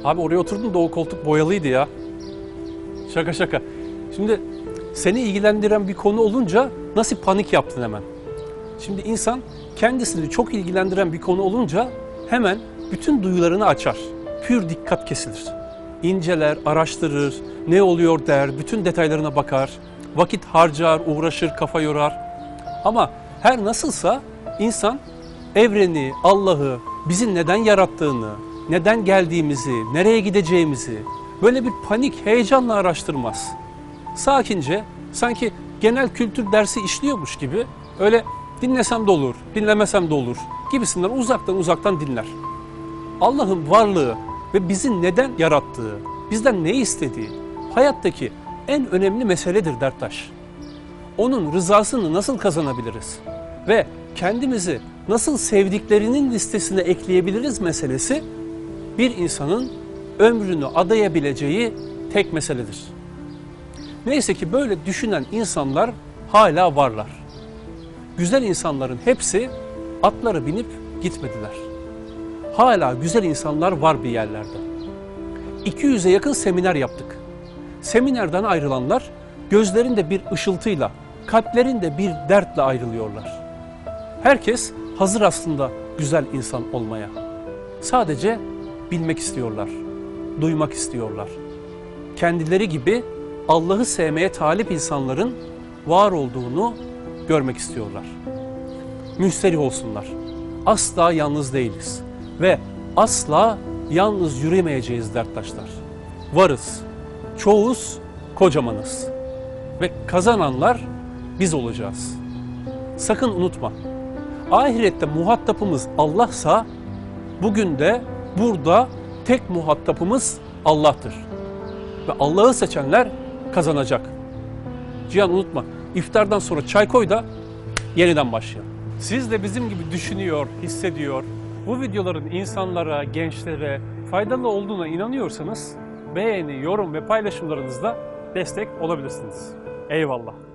Abi oraya oturdun da o koltuk boyalıydı ya. Şaka şaka. Şimdi seni ilgilendiren bir konu olunca nasıl panik yaptın hemen? Şimdi insan kendisini çok ilgilendiren bir konu olunca hemen bütün duyularını açar. Pür dikkat kesilir. İnceler, araştırır, ne oluyor der, bütün detaylarına bakar. Vakit harcar, uğraşır, kafa yorar. Ama her nasılsa insan evreni, Allah'ı, bizi neden yarattığını, neden geldiğimizi, nereye gideceğimizi böyle bir panik, heyecanla araştırmaz. Sakince, sanki genel kültür dersi işliyormuş gibi öyle dinlesem de olur, dinlemesem de olur gibisinden uzaktan dinler. Allah'ın varlığı ve bizi neden yarattığı, bizden ne istediği hayattaki en önemli meseledir derttaş. Onun rızasını nasıl kazanabiliriz ve kendimizi nasıl sevdiklerinin listesine ekleyebiliriz meselesi bir insanın ömrünü adayabileceği tek meseledir. Neyse ki böyle düşünen insanlar hala varlar. Güzel insanların hepsi atlara binip gitmediler. Hala güzel insanlar var bir yerlerde. 200'e yakın seminer yaptık. Seminerden ayrılanlar gözlerinde bir ışıltıyla, kalplerinde bir dertle ayrılıyorlar. Herkes hazır aslında güzel insan olmaya. Sadece bilmek istiyorlar, duymak istiyorlar. Kendileri gibi Allah'ı sevmeye talip insanların var olduğunu görmek istiyorlar. Müsterih olsunlar. Asla yalnız değiliz ve asla yalnız yürümeyeceğiz derttaşlar. Varız, çoğuz, kocamanız ve kazananlar biz olacağız. Sakın unutma, ahirette muhatapımız Allah'sa bugün de burada tek muhatapımız Allah'tır. Ve Allah'ı seçenler kazanacak. Cihan unutma, iftardan sonra çay koy da yeniden başlayalım. Siz de bizim gibi düşünüyor, hissediyor, bu videoların insanlara, gençlere faydalı olduğuna inanıyorsanız beğeni, yorum ve paylaşımlarınızla destek olabilirsiniz. Eyvallah.